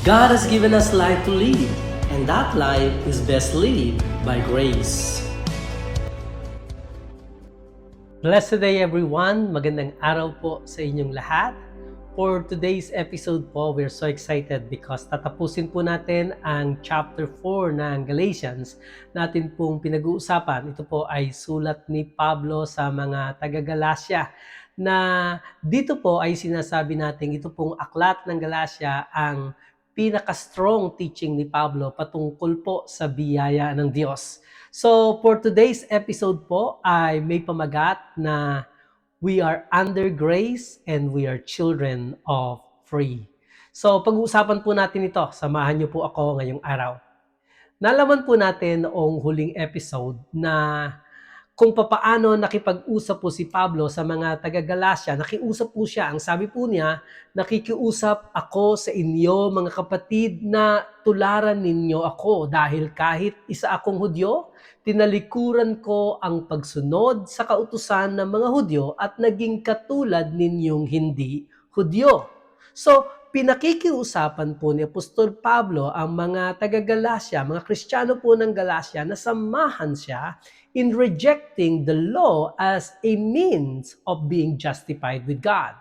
God has given us life to live, and that life is best lived by grace. Blessed day everyone! Magandang araw po sa inyong lahat. For today's episode po, we're so excited because tatapusin po natin ang chapter 4 ng Galatians natin pong pinag-uusapan. Ito po ay sulat ni Pablo sa mga taga-Galacia na dito po ay sinasabi natin ito pong aklat ng Galacia ang pinaka-strong teaching ni Pablo patungkol po sa biyaya ng Diyos. So for today's episode po ay may pamagat na we are under grace and we are children of free. So pag-uusapan po natin ito, samahan niyo po ako ngayong araw. Nalaman po natin noong huling episode na kung papaano nakipag-usap po si Pablo sa mga taga-Galacia. Nakiusap po siya. Ang sabi po niya, nakikiusap ako sa inyo mga kapatid na tularan ninyo ako dahil kahit isa akong Hudyo, tinalikuran ko ang pagsunod sa kautusan ng mga Hudyo at naging katulad ninyong hindi Hudyo. So, pinakikiusapan po ni Apostol Pablo ang mga taga-Galacia, mga Kristiyano po ng Galacia na samahan siya in rejecting the law as a means of being justified with God.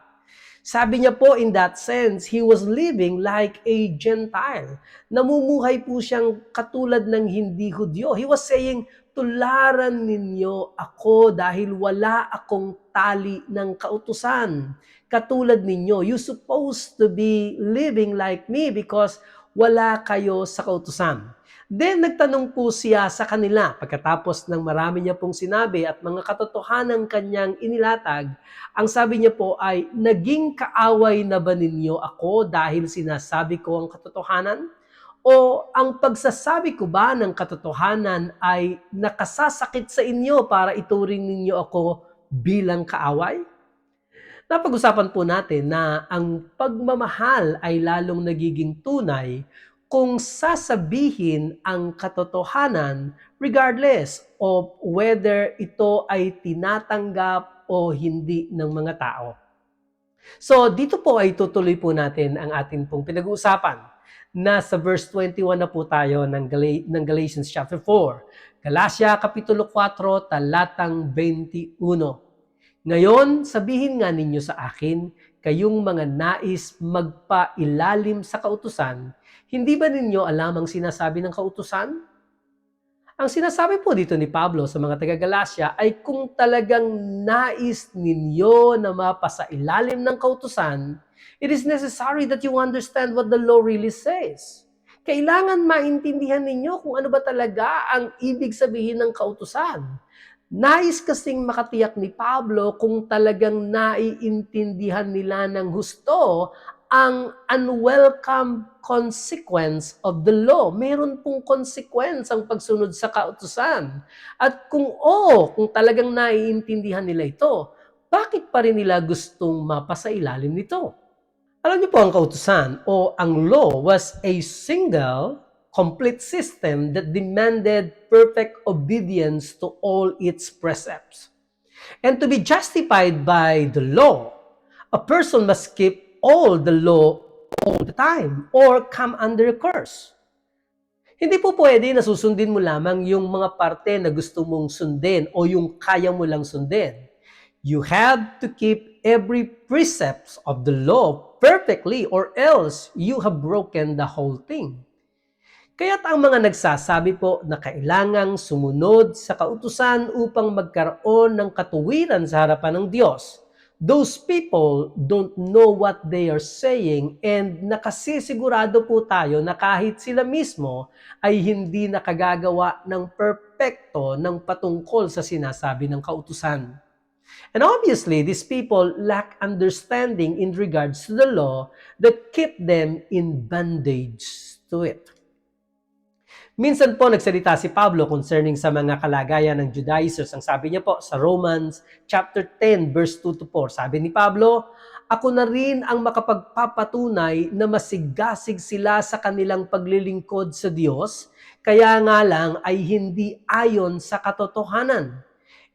Sabi niya po in that sense, he was living like a Gentile. Namumuhay po siyang katulad ng hindi Hudyo. He was saying, tularan ninyo ako dahil wala akong tali ng kautusan. Katulad ninyo, you're supposed to be living like me because wala kayo sa kautusan. Then nagtanong po siya sa kanila pagkatapos ng marami niya pong sinabi at mga katotohanan kanyang inilatag. Ang sabi niya po ay, naging kaaway na ba ninyo ako dahil sinasabi ko ang katotohanan? O ang pagsasabi ko ba ng katotohanan ay nakasasakit sa inyo para ituring ninyo ako bilang kaaway? Napag-usapan po natin na ang pagmamahal ay lalong nagiging tunay kung sasabihin ang katotohanan regardless of whether ito ay tinatanggap o hindi ng mga tao. So dito po ay tutuloy po natin ang atin pong pinag-uusapan. Nasa verse 21 na po tayo ng Galatians chapter 4. Galacia Kapitulo 4, talatang 21. Ngayon, sabihin nga ninyo sa akin, kayong mga nais magpailalim sa kautusan, hindi ba ninyo alam ang sinasabi ng kautusan? Ang sinasabi po dito ni Pablo sa mga taga-Galacia ay kung talagang nais ninyo na mapasailalim ng kautusan, it is necessary that you understand what the law really says. Kailangan maintindihan ninyo kung ano ba talaga ang ibig sabihin ng kautusan. Nais kasing makatiyak ni Pablo kung talagang naiintindihan nila ng husto ang unwelcome consequence of the law. Meron pong consequence ang pagsunod sa kautusan. At kung kung talagang naiintindihan nila ito, bakit pa rin nila gustong mapasailalim nito? Alam niyo po ang kautusan o ang law was a single, complete system that demanded perfect obedience to all its precepts. And to be justified by the law, a person must keep all the law all the time or come under a curse. Hindi po pwede na susundin mo lamang yung mga parte na gusto mong sundin o yung kaya mo lang sundin. You have to keep every precept of the law perfectly or else you have broken the whole thing. Kaya't ang mga nagsasabi po na kailangang sumunod sa kautusan upang magkaroon ng katuwiran sa harapan ng Diyos, those people don't know what they are saying and nakasisigurado po tayo na kahit sila mismo ay hindi nakagagawa ng perpekto ng patungkol sa sinasabi ng kautusan. And obviously, these people lack understanding in regards to the law that keep them in bondage to it. Minsan po nagsalita si Pablo concerning sa mga kalagayan ng Judaizers. Ang sabi niya po sa Romans chapter 10 verse 2 to 4. Sabi ni Pablo, ako na rin ang makapagpapatunay na masigasig sila sa kanilang paglilingkod sa Diyos, kaya nga lang ay hindi ayon sa katotohanan.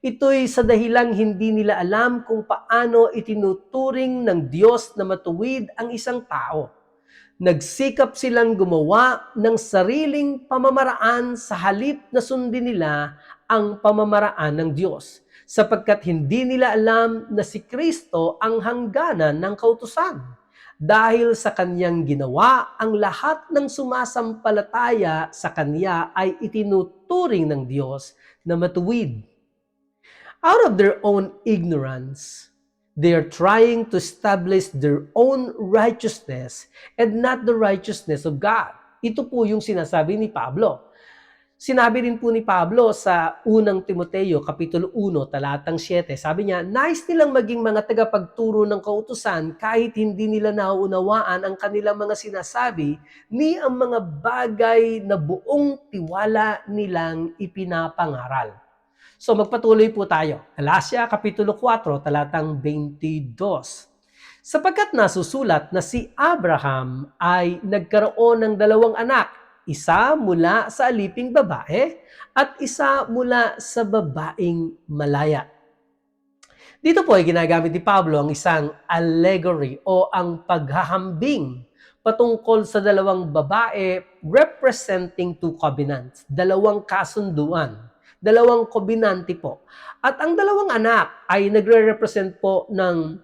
Ito'y sa dahilang hindi nila alam kung paano itinuturing ng Diyos na matuwid ang isang tao. Nagsikap silang gumawa ng sariling pamamaraan sa halip na sundin nila ang pamamaraan ng Diyos, sapagkat hindi nila alam na si Kristo ang hangganan ng kautusan. Dahil sa kanyang ginawa, ang lahat ng sumasampalataya sa kanya ay itinuturing ng Diyos na matuwid. Out of their own ignorance, they are trying to establish their own righteousness and not the righteousness of God. Ito po yung sinasabi ni Pablo. Sinabi rin po ni Pablo sa unang Timoteo, Kapitulo 1, talatang 7, sabi niya, nais nilang maging mga tagapagturo ng kautusan kahit hindi nila nauunawaan ang kanilang mga sinasabi ni ang mga bagay na buong tiwala nilang ipinapangaral. So magpatuloy po tayo. Galatia Kapitulo 4, talatang 22. Sapagkat nasusulat na si Abraham ay nagkaroon ng dalawang anak, isa mula sa aliping babae at isa mula sa babaeng malaya. Dito po ay ginagamit ni Pablo ang isang allegory o ang paghahambing patungkol sa dalawang babae representing two covenants, dalawang kasunduan, dalawang kobenante po. At ang dalawang anak ay nagre-represent po ng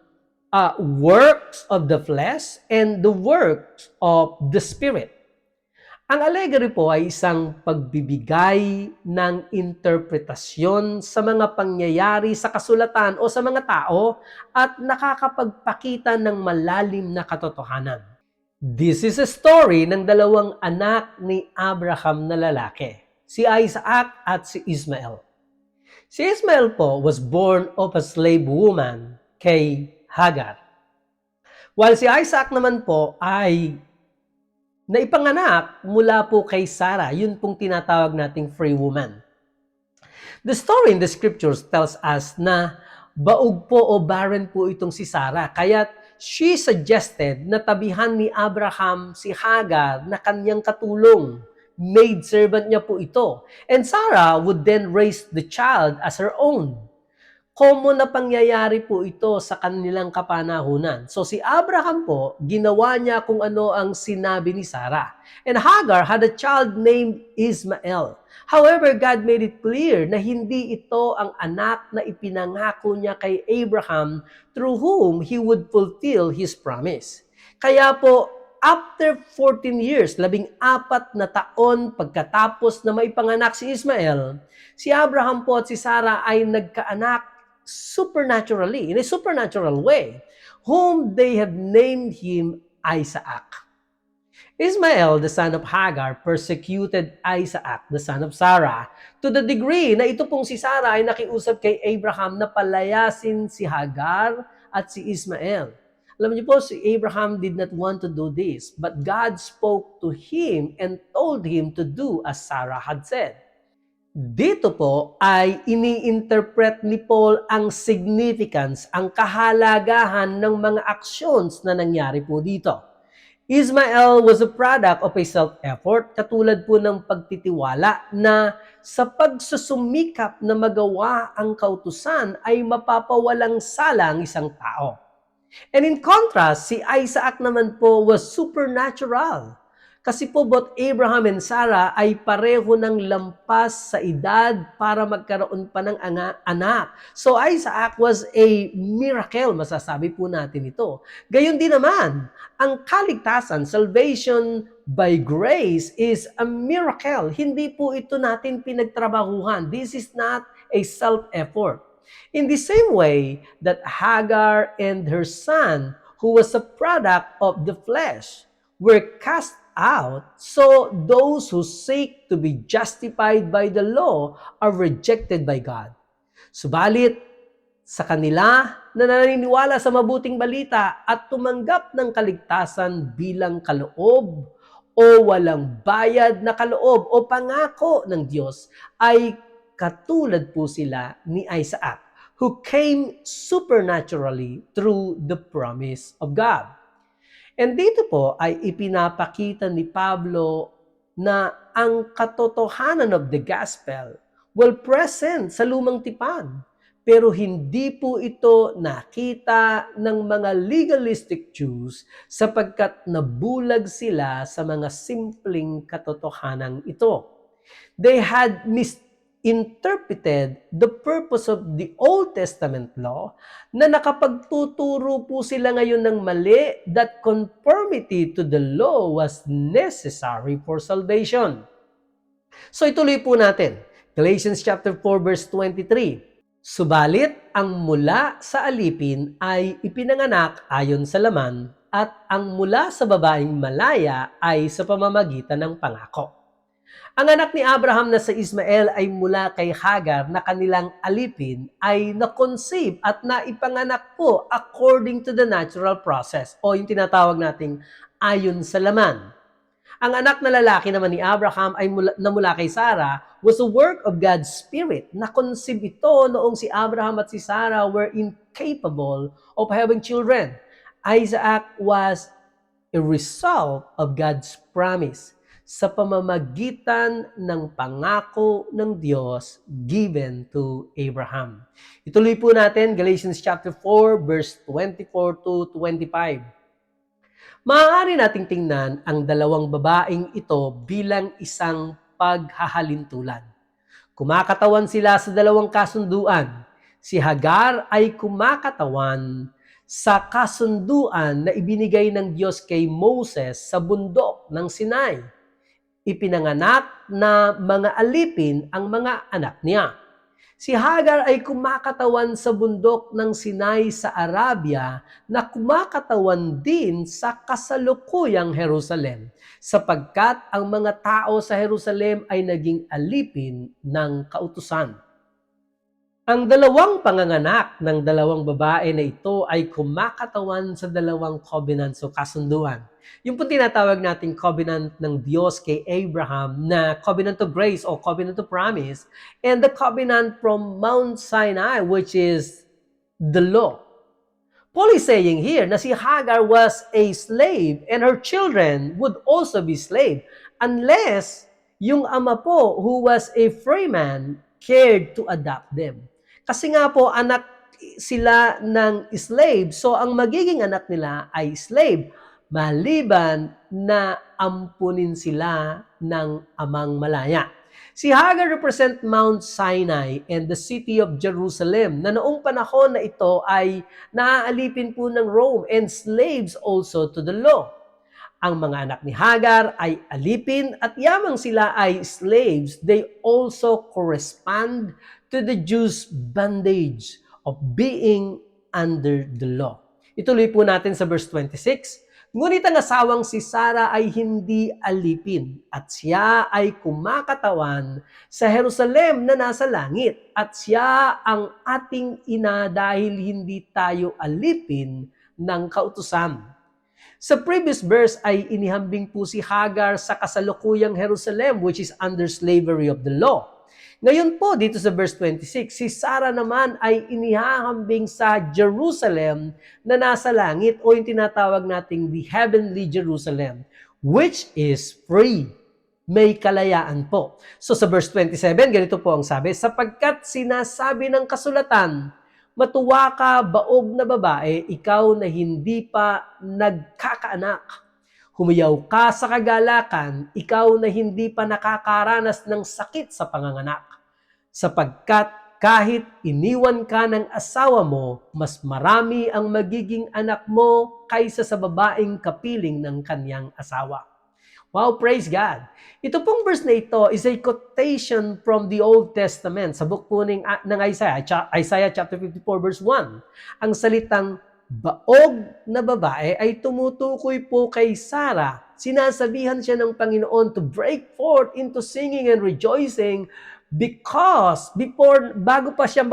works of the flesh and the works of the spirit. Ang allegory po ay isang pagbibigay ng interpretasyon sa mga pangyayari sa kasulatan o sa mga tao at nakakapagpakita ng malalim na katotohanan. This is a story ng dalawang anak ni Abraham na lalaki, si Isaac at si Ismael. Si Ismael po was born of a slave woman kay Hagar. While si Isaac naman po ay naipanganak mula po kay Sarah, yun pong tinatawag nating free woman. The story in the scriptures tells us na baog po o barren po itong si Sarah, kaya she suggested na tabihan ni Abraham si Hagar na kanyang katulong. Maid servant niya po ito. And Sarah would then raise the child as her own. Common na pangyayari po ito sa kanilang kapanahunan. So si Abraham po, ginawa niya kung ano ang sinabi ni Sarah. And Hagar had a child named Ismael. However, God made it clear na hindi ito ang anak na ipinangako niya kay Abraham through whom he would fulfill his promise. Kaya po, after 14 years, 14 na taon pagkatapos na maipanganak si Ismael, si Abraham po at si Sarah ay nagkaanak supernaturally, in a supernatural way, whom they have named him Isaac. Ismael, the son of Hagar, persecuted Isaac, the son of Sarah, to the degree na ito pong si Sarah ay nakiusap kay Abraham na palayasin si Hagar at si Ismael. Alam niyo po, si Abraham did not want to do this, but God spoke to him and told him to do as Sarah had said. Dito po ay ini-interpret ni Paul ang significance, ang kahalagahan ng mga actions na nangyari po dito. Ismael was a product of a self-effort, katulad po ng pagtitiwala na sa pagsusumikap na magawa ang kautusan ay mapapawalang sala ang isang tao. And in contrast, si Isaac naman po was supernatural. Kasi po both Abraham and Sarah ay pareho ng lampas sa edad para magkaroon pa ng anak. So Isaac was a miracle, masasabi po natin ito. Gayon din naman, ang kaligtasan, salvation by grace is a miracle. Hindi po ito natin pinagtrabahuhan. This is not a self-effort. In the same way that Hagar and her son, who was a product of the flesh, were cast out, so those who seek to be justified by the law are rejected by God. Subalit, sa kanila na naniniwala sa mabuting balita at tumanggap ng kaligtasan bilang kaloob o walang bayad na kaloob o pangako ng Diyos, ay katulad po sila ni Isaac, who came supernaturally through the promise of God. And dito po ay ipinapakita ni Pablo na ang katotohanan of the gospel present sa lumang tipan. Pero hindi po ito nakita ng mga legalistic Jews sapagkat nabulag sila sa mga simpleng katotohanan ito. They had misinterpreted the purpose of the Old Testament law na nakapagtuturo po sila ngayon ng mali that conformity to the law was necessary for salvation. So ituloy po natin. Galatians chapter 4 verse 23. Subalit ang mula sa alipin ay ipinanganak ayon sa laman at ang mula sa babaeng malaya ay sa pamamagitan ng pangako. Ang anak ni Abraham na sa Ismael ay mula kay Hagar na kanilang alipin ay na-conceive at naipanganak po according to the natural process o yung tinatawag nating ayon sa laman. Ang anak na lalaki naman ni Abraham ay mula kay Sarah was a work of God's Spirit. Na-conceive ito noong si Abraham at si Sarah were incapable of having children. Isaac was a result of God's promise sa pamamagitan ng pangako ng Diyos given to Abraham. Ituloy po natin Galatians chapter 4 verse 24 to 25. Maaari nating tingnan ang dalawang babaeng ito bilang isang paghahalintulad. Kumakatawan sila sa dalawang kasunduan. Si Hagar ay kumakatawan sa kasunduan na ibinigay ng Diyos kay Moses sa bundok ng Sinai. Ipinanganak na mga alipin ang mga anak niya. Si Hagar ay kumakatawan sa bundok ng Sinai sa Arabia na kumakatawan din sa kasalukuyang Jerusalem sapagkat ang mga tao sa Jerusalem ay naging alipin ng kautusan. Ang dalawang panganganak ng dalawang babae na ito ay kumakatawan sa dalawang covenants o kasunduan. Yung po tinatawag nating covenant ng Diyos kay Abraham na covenant of grace o covenant of promise and the covenant from Mount Sinai which is the law. Paul is saying here na si Hagar was a slave and her children would also be slave unless yung ama po who was a free man cared to adopt them. Kasi nga po, anak sila ng slave, so ang magiging anak nila ay slave, maliban na ampunin sila ng amang malaya. Si Hagar represent Mount Sinai and the city of Jerusalem na noong panahon na ito ay naaalipin po ng Rome and slaves also to the law. Ang mga anak ni Hagar ay alipin at yamang sila ay slaves, they also correspond to the Jews' bondage of being under the law. Ituloy po natin sa verse 26. Ngunit ang asawang si Sarah ay hindi alipin at siya ay kumakatawan sa Jerusalem na nasa langit at siya ang ating ina dahil hindi tayo alipin ng kautusan. Sa previous verse ay inihambing po si Hagar sa kasalukuyang Jerusalem which is under slavery of the law. Ngayon po, dito sa verse 26, si Sarah naman ay inihahambing sa Jerusalem na nasa langit o yung tinatawag nating the heavenly Jerusalem, which is free. May kalayaan po. So sa verse 27, ganito po ang sabi, sapagkat sinasabi ng kasulatan, matuwa ka, baog na babae, ikaw na hindi pa nagkakaanak. Humiyaw ka sa kagalakan, ikaw na hindi pa nakakaranas ng sakit sa panganganak. Sapagkat kahit iniwan ka ng asawa mo, mas marami ang magiging anak mo kaysa sa babaeng kapiling ng kanyang asawa. Wow, praise God. Ito pong verse na ito is a quotation from the Old Testament sa book po ng Isaiah chapter 54 verse 1. Ang salitang baog na babae ay tumutukoy po kay Sarah. Sinasabihan siya ng Panginoon to break forth into singing and rejoicing because bago pa siya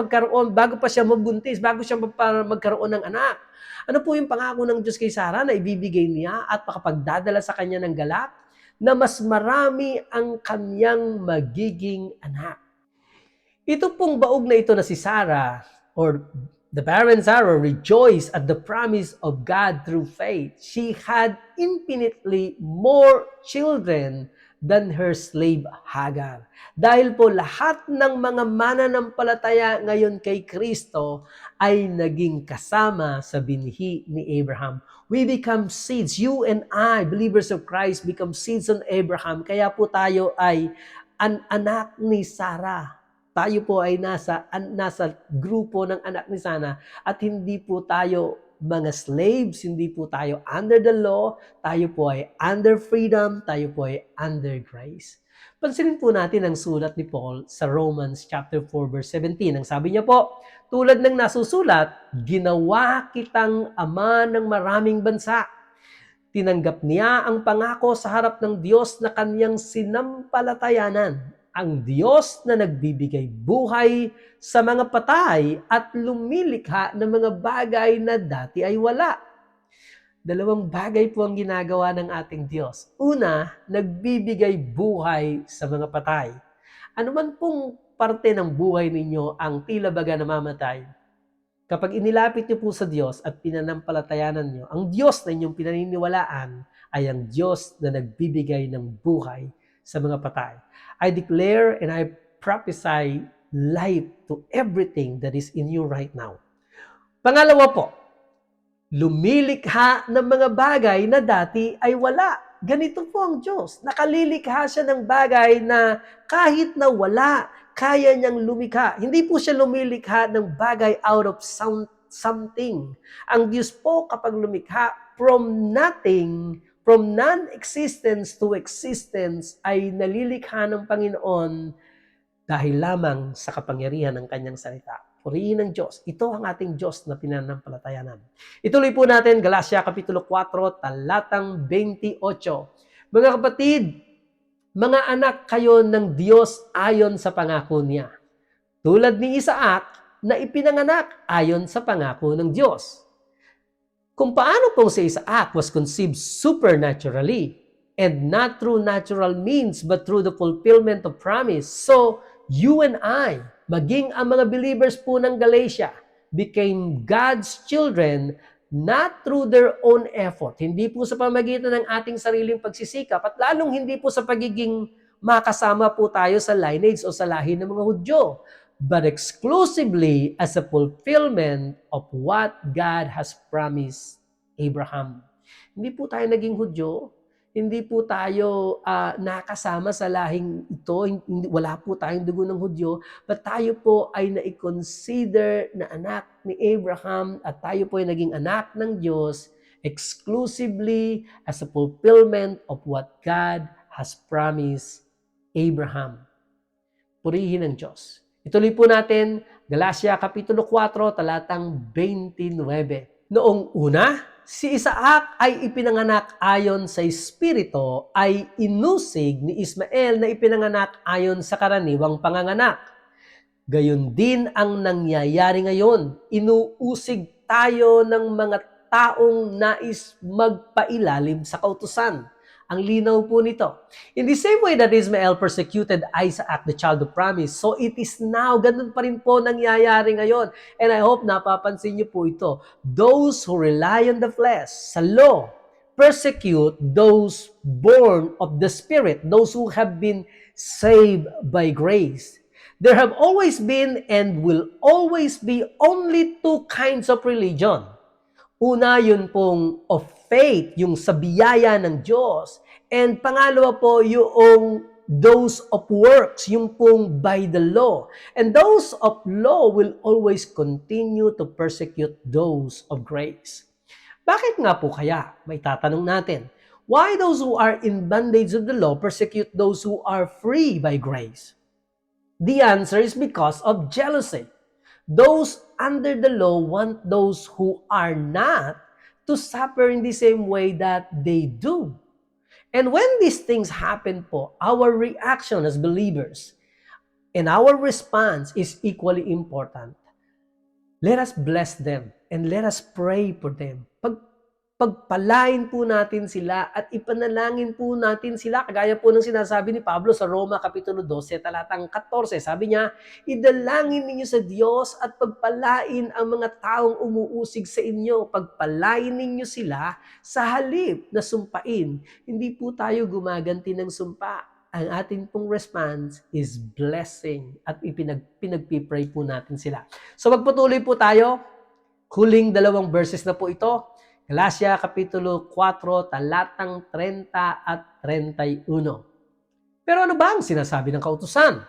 mabuntis, bago siya magkaroon ng anak. Ano po yung pangako ng Diyos kay Sarah na ibibigay niya at makapagdadala sa kanya ng galak? Na mas marami ang kanyang magiging anak. Ito pong baog na ito na si Sarah or the barren Sarah rejoiced at the promise of God through faith. She had infinitely more children than her slave Hagar. Dahil po lahat ng mga mananampalataya ngayon kay Kristo ay naging kasama sa binhi ni Abraham. We become seeds. You and I, believers of Christ, become seeds on Abraham. Kaya po tayo ay anak ni Sarah. Tayo po ay nasa grupo ng anak ni Sarah at hindi po tayo mga slaves, hindi po tayo under the law, tayo po ay under freedom, tayo po ay under grace. Pansinin po natin ang sulat ni Paul sa Romans chapter 4 verse 17. Ang sabi niya po, tulad ng nasusulat, ginawa kitang ama ng maraming bansa. Tinanggap niya ang pangako sa harap ng Diyos na kanyang sinampalatayanan. Ang Diyos na nagbibigay buhay sa mga patay at lumilikha ng mga bagay na dati ay wala. Dalawang bagay po ang ginagawa ng ating Diyos. Una, nagbibigay buhay sa mga patay. Ano man pong parte ng buhay ninyo ang tila baga namamatay, kapag inilapit niyo po sa Diyos at pinanampalatayanan niyo, ang Diyos na inyong pinaniniwalaan ay ang Diyos na nagbibigay ng buhay sa mga patay. I declare and I prophesy life to everything that is in you right now. Pangalawa po, lumilikha ng mga bagay na dati ay wala. Ganito po ang Diyos. Nakalilikha siya ng bagay na kahit na wala, kaya niyang lumikha. Hindi po siya lumilikha ng bagay out of something. Ang Diyos po kapag lumikha from nothing, from non-existence to existence, ay nalilikha ng Panginoon dahil lamang sa kapangyarihan ng kanyang salita. Purihin ng Diyos. Ito ang ating Diyos na pinanampalatayanan. Ituloy po natin, Galatia Kapitulo 4, talatang 28. Mga kapatid, mga anak kayo ng Diyos ayon sa pangako niya. Tulad ni Isaac na ipinanganak ayon sa pangako ng Diyos. Kung paano pong si Isaac was conceived supernaturally and not through natural means but through the fulfillment of promise. So, you and I, maging ang mga believers po ng Galatia, became God's children not through their own effort. Hindi po sa pamagitan ng ating sariling pagsisikap at lalong hindi po sa pagiging makasama po tayo sa lineage o sa lahi ng mga Hudyo, but exclusively as a fulfillment of what God has promised Abraham. Hindi po tayo naging Hudyo, hindi po tayo nakasama sa lahing ito, wala po tayong dugo ng Hudyo, but tayo po ay na-consider na anak ni Abraham at tayo po ay naging anak ng Diyos exclusively as a fulfillment of what God has promised Abraham. Purihin ng Diyos. Ituloy po natin, Galatia Kapitulo 4, talatang 29. Noong una, si Isaac ay ipinanganak ayon sa Espiritu ay inusig ni Ismael na ipinanganak ayon sa karaniwang panganganak. Gayon din ang nangyayari ngayon. Inuusig tayo ng mga taong nais magpailalim sa kautusan. Ang linaw po nito. In the same way that Ismael persecuted Isaac, the child of promise, so it is now, ganun pa rin po nangyayari ngayon. And I hope napapansin niyo po ito. Those who rely on the flesh, sa law, persecute those born of the Spirit, those who have been saved by grace. There have always been and will always be only two kinds of religion. Una, yun pong of faith, yung sa biyaya ng Diyos. And pangalawa po, yung those of works, yung pong by the law. And those of law will always continue to persecute those of grace. Bakit nga po kaya? May tatanong natin. Why those who are in bondage of the law persecute those who are free by grace? The answer is because of jealousy. Those under the law want those who are not to suffer in the same way that they do. And when these things happen po, our reaction as believers and our response is equally important. Let us bless them and let us pray for them. pagpalain po natin sila at ipanalangin po natin sila. Kagaya po ng sinasabi ni Pablo sa Roma Kapitulo 12, talatang 14. Sabi niya, idalangin ninyo sa Diyos at pagpalain ang mga taong umuusig sa inyo. Pagpalain ninyo sila sa halip na sumpain. Hindi po tayo gumaganti ng sumpa. Ang ating pong response is blessing at pinagpipray po natin sila. So magpatuloy po tayo. Huling 2 verses na po ito. Galatia Kapitulo 4, talatang 30 at 31. Pero ano ba ang sinasabi ng kautusan?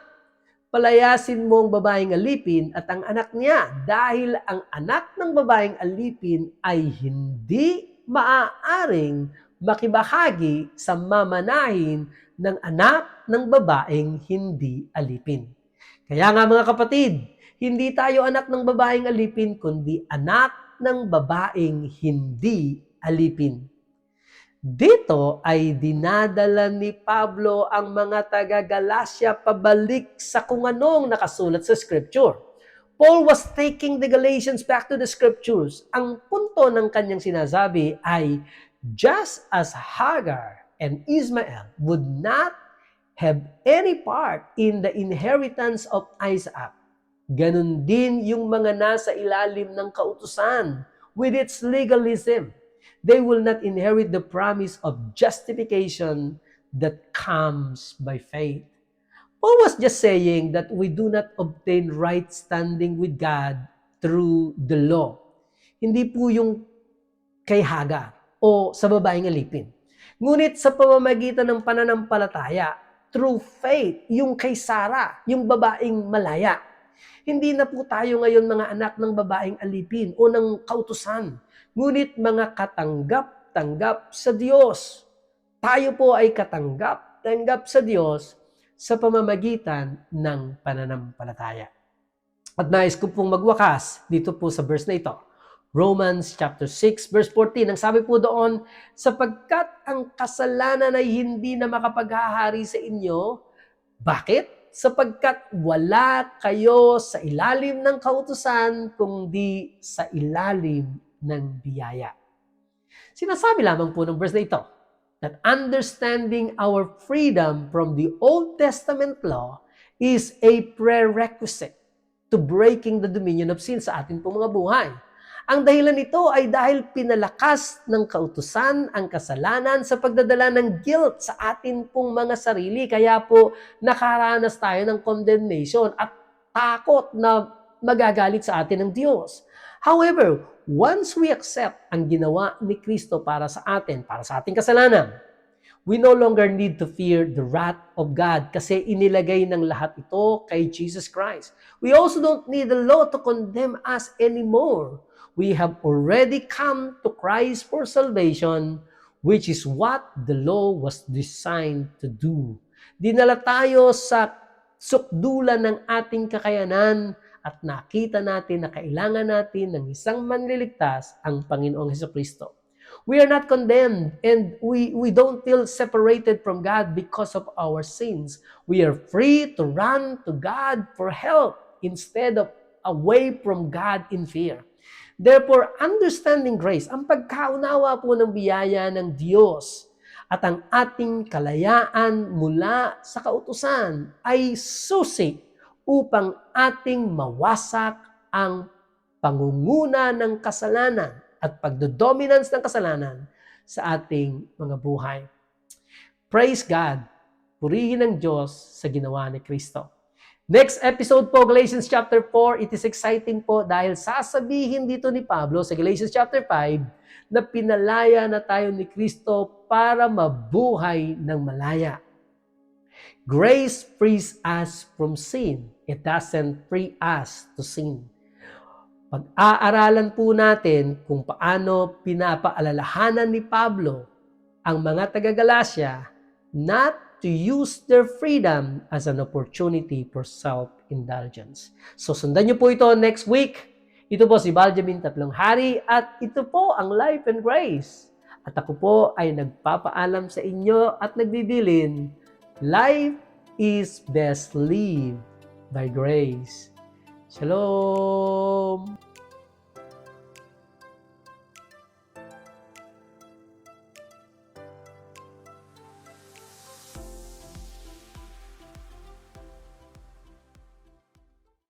Palayasin mo ang babaeng alipin at ang anak niya dahil ang anak ng babaeng alipin ay hindi maaaring makibahagi sa mamanahin ng anak ng babaeng hindi alipin. Kaya nga mga kapatid, hindi tayo anak ng babaeng alipin kundi anak ng babaeng hindi alipin. Dito ay dinadala ni Pablo ang mga taga-Galacia pabalik sa kung anong nakasulat sa Scripture. Paul was taking the Galatians back to the Scriptures. Ang punto ng kanyang sinasabi ay, just as Hagar and Ismael would not have any part in the inheritance of Isaac, ganun din yung mga nasa ilalim ng kautusan with its legalism. They will not inherit the promise of justification that comes by faith. Paul was just saying that we do not obtain right standing with God through the law. Hindi po yung kay Hagar o sa babaeng alipin. Ngunit sa pamamagitan ng pananampalataya, through faith, yung kay Sarah, yung babaeng malaya. Hindi na po tayo ngayon mga anak ng babaeng alipin o ng kautusan, ngunit mga katanggap-tanggap sa Diyos. Tayo po ay katanggap-tanggap sa Diyos sa pamamagitan ng pananampalataya. At nais ko pong magwakas dito po sa verse na ito. Romans chapter 6 verse 14. Ang sabi po doon, sapagkat ang kasalanan ay hindi na makapaghahari sa inyo. Bakit? Sapagkat wala kayo sa ilalim ng kautusan, kundi sa ilalim ng biyaya. Sinasabi lamang po ng verse na ito, that understanding our freedom from the Old Testament law is a prerequisite to breaking the dominion of sin sa ating pong mga buhay. Ang dahilan nito ay dahil pinalakas ng kautusan ang kasalanan sa pagdadala ng guilt sa atin pong mga sarili. Kaya po nakaranas tayo ng condemnation at takot na magagalit sa atin ng Diyos. However, once we accept ang ginawa ni Kristo para sa ating kasalanan, we no longer need to fear the wrath of God kasi inilagay ng lahat ito kay Jesus Christ. We also don't need the law to condemn us anymore. We have already come to Christ for salvation, which is what the law was designed to do. Dinala tayo sa sukdulan ng ating kakayanan at nakita natin na kailangan natin ng isang manliligtas, ang Panginoong Hesukristo. We are not condemned and we don't feel separated from God because of our sins. We are free to run to God for help instead of away from God in fear. Therefore, understanding grace, ang pagkaunawa po ng biyaya ng Diyos at ang ating kalayaan mula sa kautusan ay susi upang ating mawasak ang pangunguna ng kasalanan at pagdodominance ng kasalanan sa ating mga buhay. Praise God! Purihin ang Diyos sa ginawa ni Kristo. Next episode po, Galatians chapter 4, it is exciting po dahil sasabihin dito ni Pablo sa Galatians chapter 5 na pinalaya na tayo ni Kristo para mabuhay ng malaya. Grace frees us from sin. It doesn't free us to sin. Pag-aaralan po natin kung paano pinapaalalahanan ni Pablo ang mga taga-Galacia not to use their freedom as an opportunity for self-indulgence. So sundan niyo po ito next week. Ito po si Baljamin Tatlong Hari at ito po ang Life and Grace. At ako po ay nagpapaalam sa inyo at nagbibilin, life is best lived by grace. Shalom!